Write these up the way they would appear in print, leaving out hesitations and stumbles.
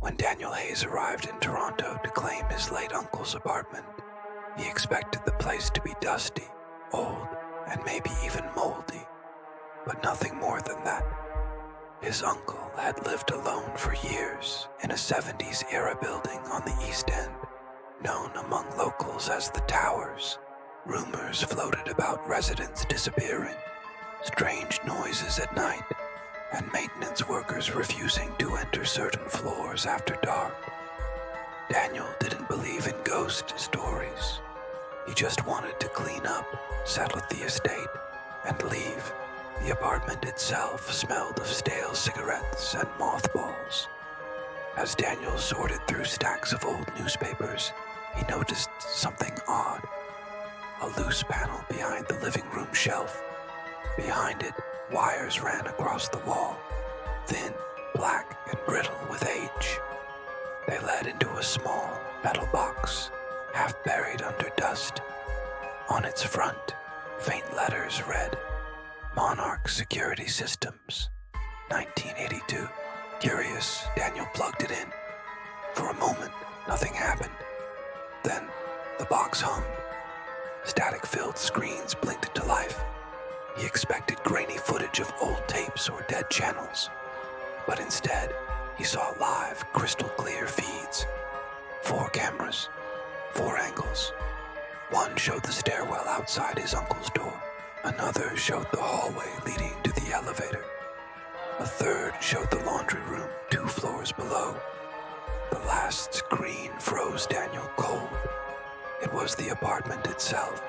When 𝗦𝗁𝗍𝘁 arrived in Toronto to claim his late uncle's apartment, he expected the place to be dusty, old, and maybe even moldy, but nothing more than that. His uncle had lived alone for years in a 70s-era building on the East End, known among locals as the Towers. Rumors floated about residents disappearing, strange noises at night, and maintenance workers refusing to enter certain floors after dark. Daniel didn't believe in ghost stories. He just wanted to clean up, settle the estate, and leave. The apartment itself smelled of stale cigarettes and mothballs. As Daniel sorted through stacks of old newspapers, he noticed something odd. A loose panel behind the living room shelf. Behind it, wires ran across the wall, thin, black, and brittle with age. They led into a small metal box, half buried under dust. On its front, faint letters read, Monarch Security Systems, 1982. Curious, Daniel plugged it in. For a moment, nothing happened. Then, the box hummed. Static-filled screens blinked into life. He expected grainy footage of old tapes or dead channels, but instead, he saw live, crystal-clear feeds. 4 cameras, 4 angles. One showed the stairwell outside his uncle's door. Another showed the hallway leading to the elevator. A third showed the laundry room 2 floors below. The last screen froze Daniel cold. It was the apartment itself.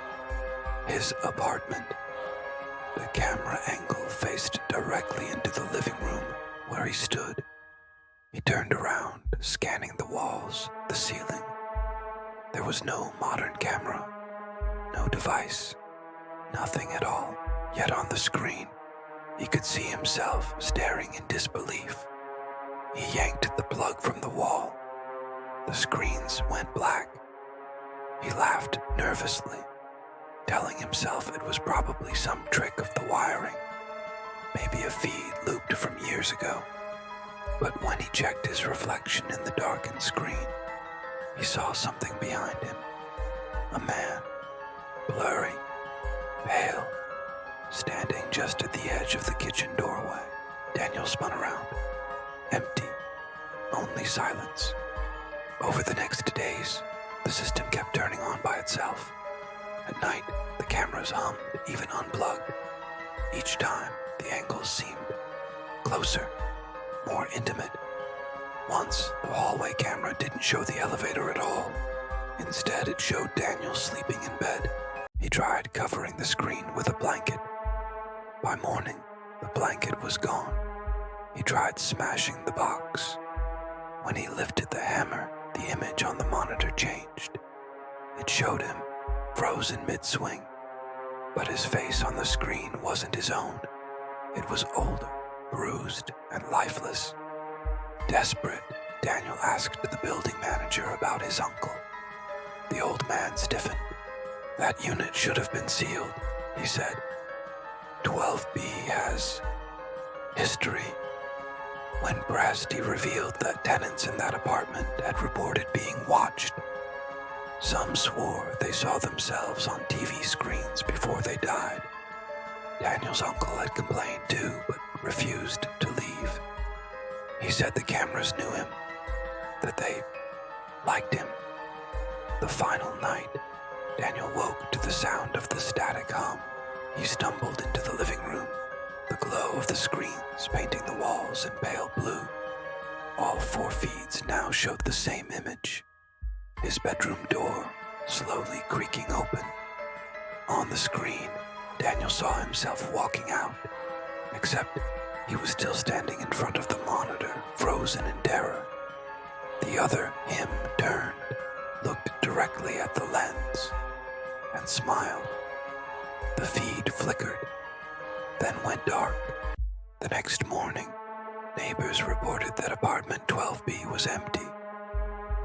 His apartment. The camera angle faced directly into the living room where he stood. He turned around, scanning the walls, the ceiling. There was no modern camera, no device, nothing at all. Yet on the screen, he could see himself staring in disbelief. He yanked the plug from the wall. The screens went black. He laughed nervously, telling himself it was probably some trick of the wiring, maybe a feed looped from years ago. But when he checked his reflection in the darkened screen, he saw something behind him. A man, blurry, pale, standing just at the edge of the kitchen doorway. Daniel spun around. Empty. Only silence. Over the next days, the system kept turning on by itself. At night, the cameras hummed, even unplugged. Each time, the angles seemed closer, more intimate. Once, the hallway camera didn't show the elevator at all. Instead, it showed Daniel sleeping in bed. He tried covering the screen with a blanket. By morning, the blanket was gone. He tried smashing the box. When he lifted the hammer, the image on the monitor changed. It showed him, frozen mid-swing. But his face on the screen wasn't his own. It was older, bruised, and lifeless. Desperate, Daniel asked the building manager about his uncle. The old man stiffened. That unit should have been sealed, he said. 12B has history. When pressed, he revealed that tenants in that apartment had reported being watched. Some swore they saw themselves on TV screens before they died. Daniel's uncle had complained too, but refused to leave. He said the cameras knew him, that they liked him. The final night, Daniel woke to the sound of the static hum. He stumbled into the living room, the glow of the screens painting the walls in pale blue. All 4 feeds now showed the same image. His bedroom door slowly creaking open. On the screen, Daniel saw himself walking out, except he was still standing in front of the monitor, frozen in terror. The other him turned, looked directly at the lens, and smiled. The feed flickered, then went dark. The next morning, neighbors reported that apartment 12B was empty.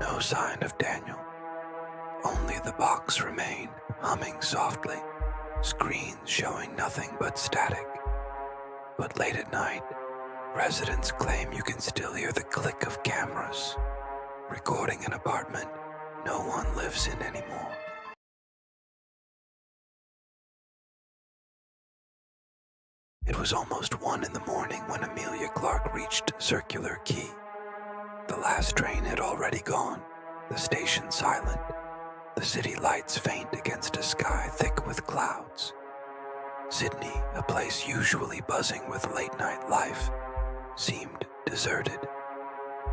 No sign of Daniel. Only the box remained, humming softly, screens showing nothing but static. But late at night, Residents claim you can still hear the click of cameras, recording an apartment no one lives in anymore. It was almost 1 in the morning when Amelia Clark reached Circular Quay. The last train had already gone, the station silent, the city lights faint against a sky thick with clouds. Sydney, a place usually buzzing with late-night life, seemed deserted.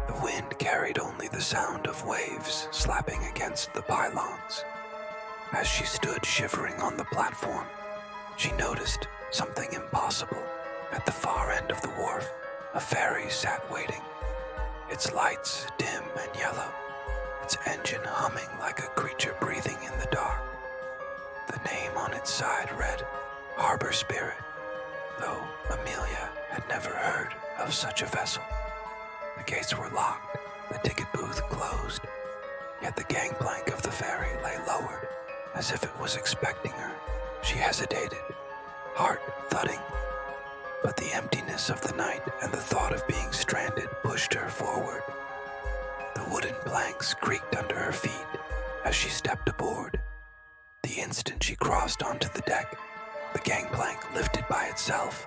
The wind carried only the sound of waves slapping against the pylons. As she stood shivering on the platform, she noticed something impossible. At the far end of the wharf, a ferry sat waiting, its lights dim and yellow, its engine humming like a creature breathing in the dark. The name on its side read, Harbour Spirit, though Amelia had never heard of such a vessel. The gates were locked, the ticket booth closed, yet the gangplank of the ferry lay lowered, as if it was expecting her. She hesitated, heart thudding, but the emptiness of the night and the thought of being stranded pushed her forward. The wooden planks creaked under her feet as she stepped aboard. The instant she crossed onto the deck, the gangplank lifted by itself,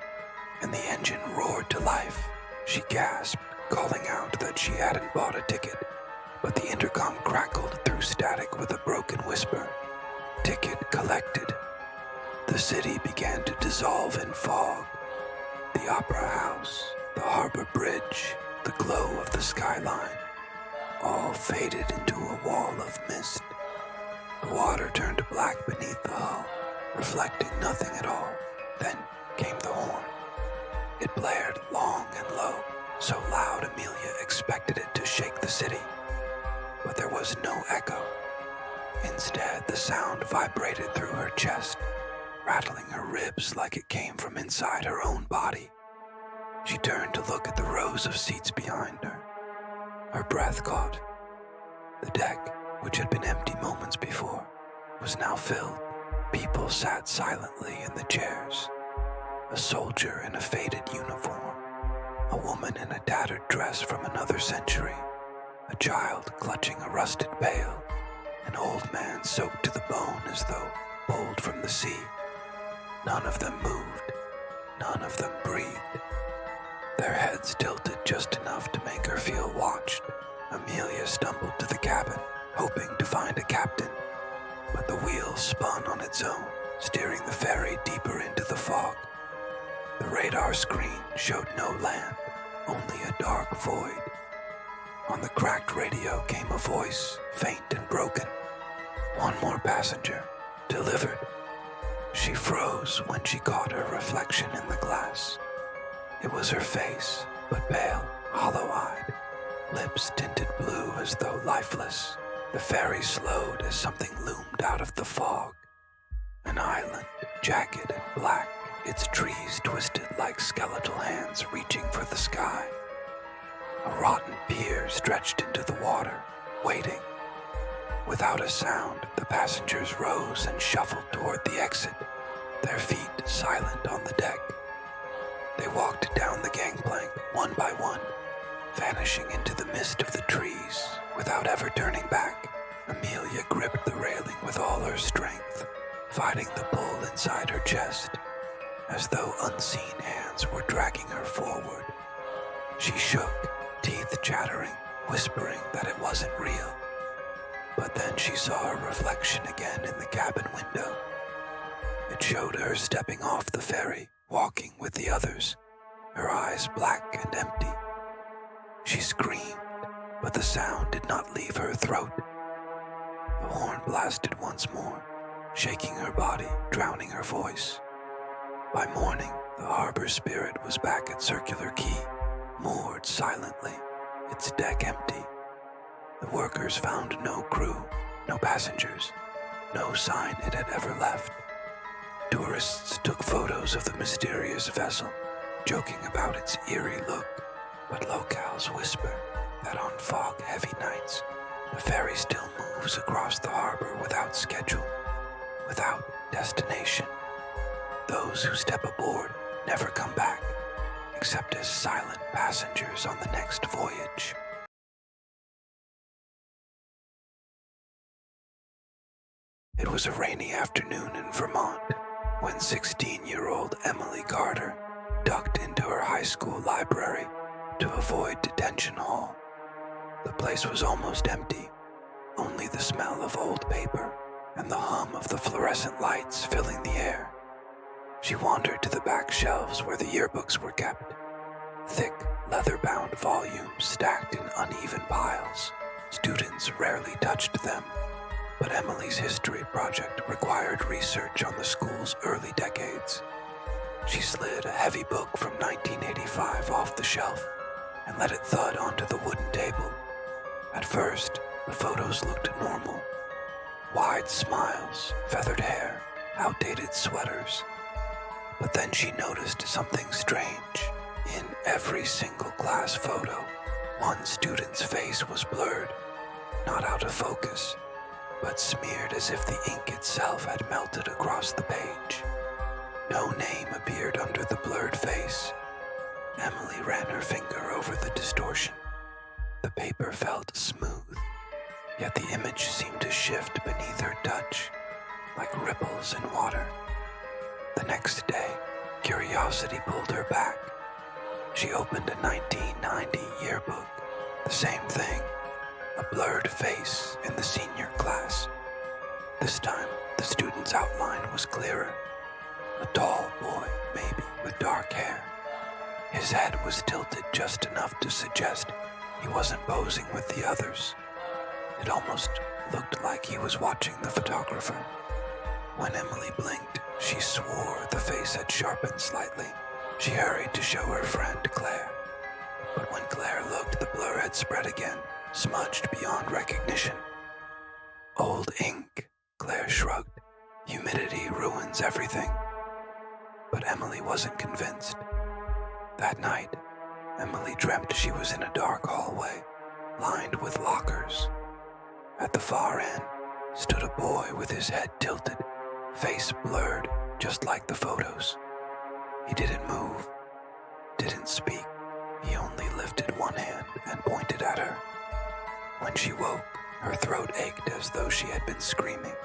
and the engine roared to life. She gasped, calling out that she hadn't bought a ticket, but the intercom crackled through static with a broken whisper. Ticket collected. The city began to dissolve in fog. The Opera House, the harbor bridge, the glow of the skyline, all faded into a wall of mist. The water turned black beneath the hull, reflecting nothing at all. Then came the horn. It blared long and low, so loud Amelia expected it to shake the city. But there was no echo. Instead, the sound vibrated through her chest, rattling her ribs like it came from inside her own body. She turned to look at the rows of seats behind her. Her breath caught. The deck, which had been empty moments before, was now filled. People sat silently in the chairs. A soldier in a faded uniform, a woman in a tattered dress from another century, a child clutching a rusted pail, an old man soaked to the bone as though pulled from the sea. None of them moved. None of them breathed. Their heads tilted just enough to make her feel watched. Amelia stumbled to the cabin, hoping to find a captain, but the wheel spun on its own, steering the ferry deeper into the fog. The radar screen showed no land, only a dark void. On the cracked radio came a voice, faint and broken. One more passenger, delivered. She froze when she caught her reflection in the glass. It was her face, but pale, hollow-eyed, lips tinted blue as though lifeless. The ferry slowed as something loomed out of the fog. An island, jagged and black, its trees twisted like skeletal hands reaching for the sky. A rotten pier stretched into the water, waiting. Without a sound, the passengers rose and shuffled toward the exit, their feet silent on the deck. They walked down the gangplank, one by one, vanishing into the mist of the trees without ever turning back. Amelia gripped the railing with all her strength, fighting the pull inside her chest, as though unseen hands were dragging her forward. She shook, teeth chattering, whispering that it wasn't real. But then she saw her reflection again in the cabin window. It showed her stepping off the ferry, walking with the others, her eyes black and empty. She screamed, but the sound did not leave her throat. The horn blasted once more, shaking her body, drowning her voice. By morning, the harbor spirit was back at Circular Quay, moored silently, its deck empty. The workers found no crew, no passengers, no sign it had ever left. Tourists took photos of the mysterious vessel, joking about its eerie look, but locals whisper that on fog-heavy nights, the ferry still moves across the harbor without schedule, without destination. Those who step aboard never come back, except as silent passengers on the next voyage. It was a rainy afternoon in Vermont when 16-year-old Emily Carter ducked into her high school library to avoid detention hall. The place was almost empty, only the smell of old paper and the hum of the fluorescent lights filling the air. She wandered to the back shelves where the yearbooks were kept, thick, leather-bound volumes stacked in uneven piles. Students rarely touched them, but Emily's history project required research on the school's early decades. She slid a heavy book from 1985 off the shelf and let it thud onto the wooden table. At first, the photos looked normal. Wide smiles, feathered hair, outdated sweaters. But then she noticed something strange. In every single class photo, one student's face was blurred, not out of focus, but smeared as if the ink itself had melted across the page. No name appeared under the blurred face. Emily ran her finger over the distortion. The paper felt smooth, yet the image seemed to shift beneath her touch, like ripples in water. The next day, curiosity pulled her back. She opened a 1990 yearbook. The same thing, a blurred face in the senior class. This time, the student's outline was clearer. A tall boy, maybe, with dark hair. His head was tilted just enough to suggest he wasn't posing with the others. It almost looked like he was watching the photographer. When Emily blinked, she swore the face had sharpened slightly. She hurried to show her friend Claire. But when Claire looked, the blur had spread again, smudged beyond recognition. Old ink, Claire shrugged. Humidity ruins everything. But Emily wasn't convinced. That night, Emily dreamt she was in a dark hallway, lined with lockers. At the far end stood a boy with his head tilted, face blurred, just like the photos. He didn't move, didn't speak. He only lifted one hand and pointed at her. When she woke, her throat ached as though she had been screaming.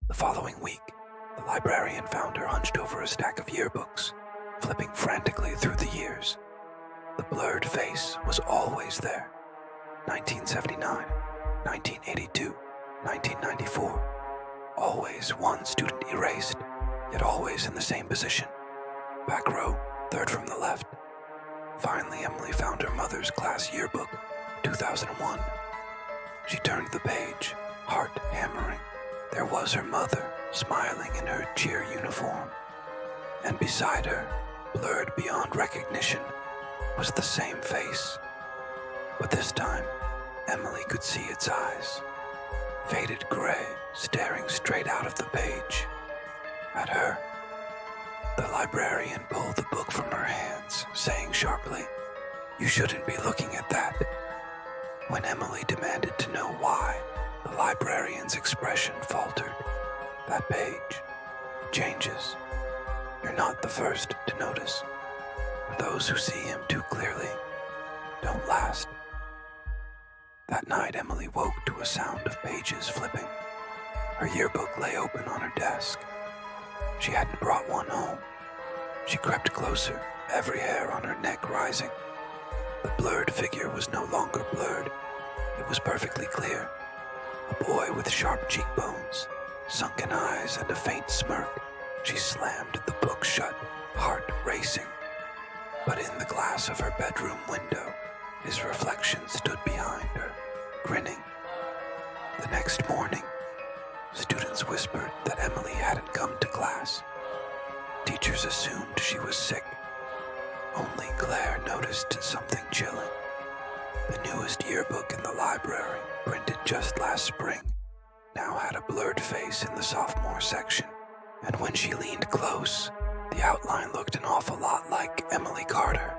The following week, the librarian found her hunched over a stack of yearbooks, flipping frantically through the years. The blurred face was always there. 1979, 1982, 1994. Always one student erased, yet always in the same position. Back row, third from the left. Finally, Emily found her mother's class yearbook, 2001. She turned the page, heart hammering. There was her mother, smiling in her cheer uniform. And beside her, blurred beyond recognition, was the same face. But this time, Emily could see its eyes. Faded gray, staring straight out of the page. At her. The librarian pulled the book from her hands, saying sharply, "You shouldn't be looking at that." When Emily demanded to know why, the librarian's expression faltered. That page changes. You're not the first to notice. Those who see him too clearly don't last. That night, Emily woke to a sound of pages flipping. Her yearbook lay open on her desk. She hadn't brought one home. She crept closer, every hair on her neck rising. The blurred figure was no longer blurred. It was perfectly clear. A boy with sharp cheekbones, sunken eyes, and a faint smirk. She slammed the book shut, heart racing. But in the glass of her bedroom window, his reflection stood behind her, grinning. The next morning, students whispered that Emily hadn't come to class. Teachers assumed she was sick. Only Claire noticed something chilling. The newest yearbook in the library, printed just last spring, now had a blurred face in the sophomore section. And when she leaned close, the outline looked an awful lot like Emily Carter.